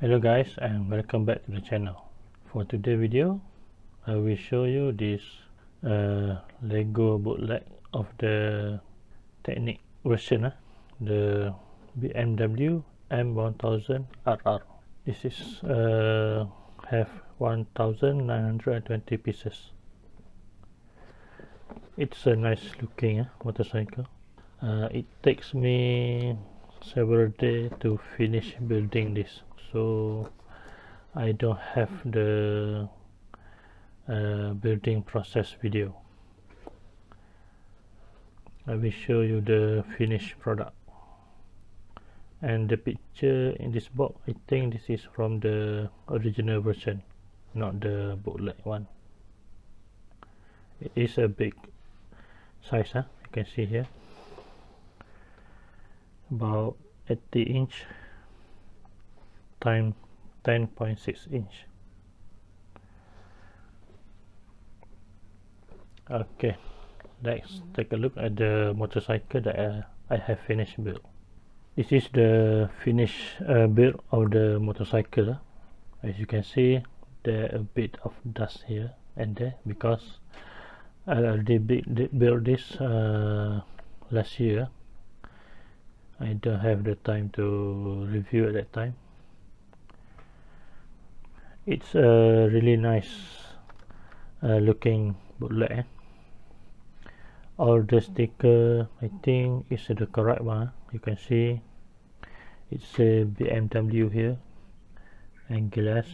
Hello guys, and welcome back to the channel. For today's video, I will show you this Lego bootleg of the Technic version, the BMW M1000 RR. This is have 1920 pieces. It's a nice looking motorcycle. It takes me several days to finish building this, so I don't have the building process video. I will show you the finished product, and the picture in this box, I think this is from the original version, not the bootleg one. It is a big size, you can see here, about 80 inch times 10.6 inch. Okay, let's take a look at the motorcycle that I have finished build. This is the finished build of the motorcycle. As you can see, there a bit of dust here and there because I already built this last year. I don't have the time to review at that time. It's a really nice looking bootleg. All the sticker, I think, is the correct one. You can see it's a BMW here and glass.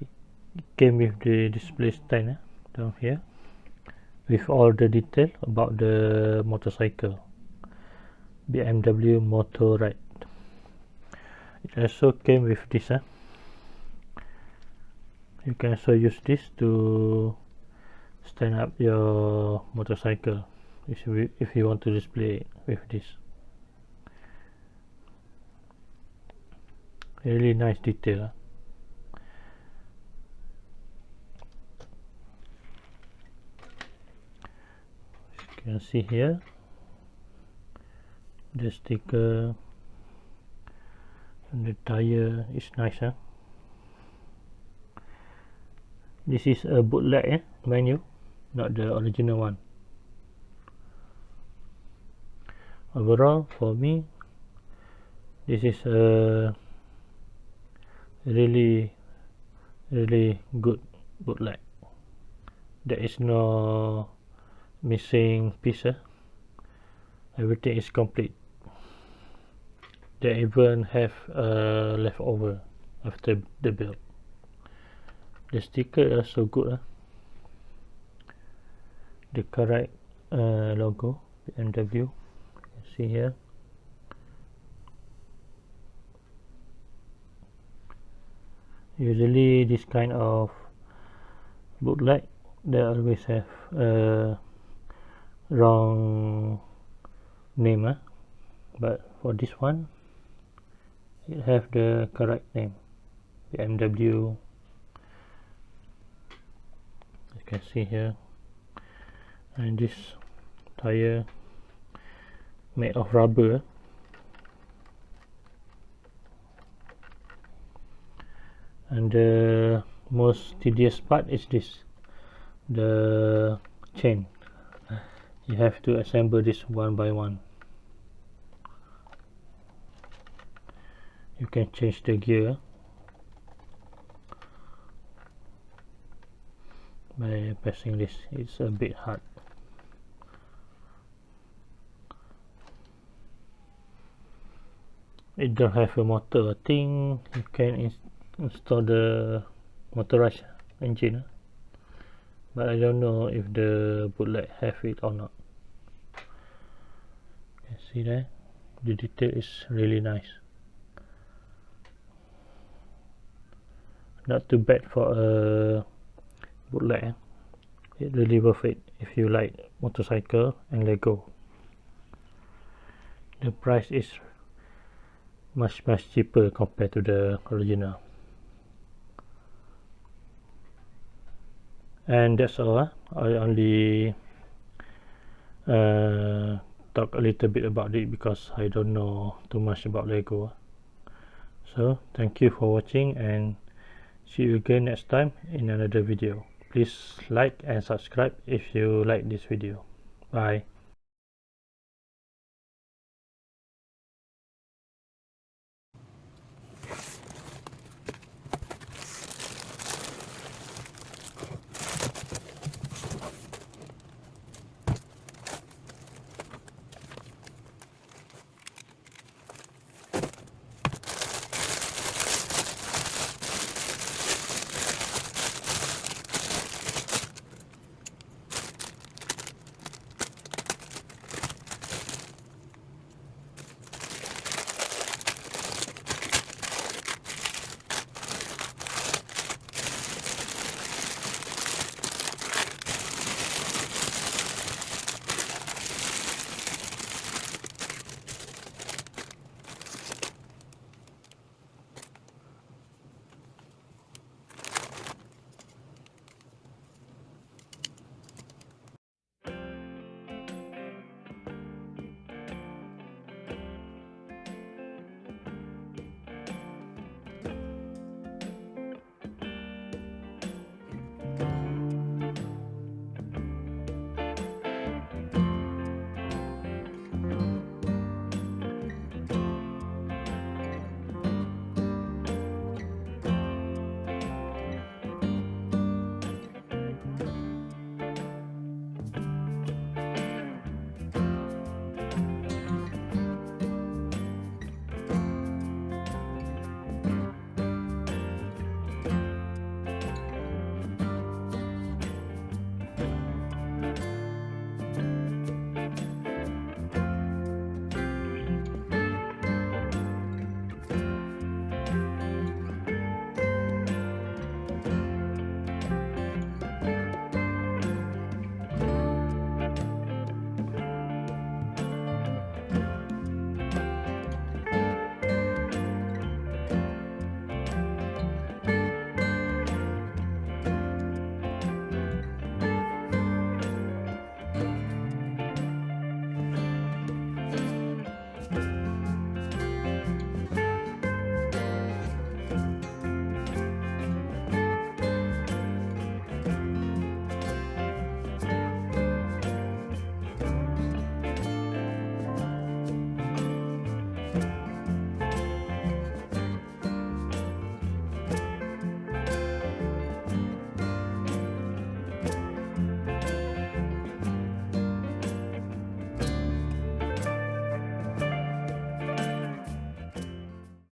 It came with the display stand down here with all the detail about the motorcycle, BMW Motorrad. It also came with this. You can also use this to stand up your motorcycle if you want to display with this. Really nice detail. You can see here the sticker and the tire is nice. This is a bootleg menu, not the original one. Overall, for me, this is a really good bootleg. There is no missing piece. Everything is complete. They even have leftover after the build. The sticker is also good. The correct logo, BMW. You can see here. Usually this kind of bootleg, they always have wrong name, but for this one it have the correct name, BMW. You can see here, and this tire made of rubber. And the most tedious part is this, the chain. You have to assemble this one by one. You can change the gear by pressing this. It's a bit hard. It don't have a motor. I think you can install the motorized engine, but I don't know if the bootleg have it or not. You can see there, the detail is really nice. Not too bad for a bootleg. It's really worth it if you like motorcycle and Lego. The price is much cheaper compared to the original. And that's all. I only talk a little bit about it because I don't know too much about Lego. So thank you for watching, and see you again next time in another video. Please like and subscribe if you like this video. Bye.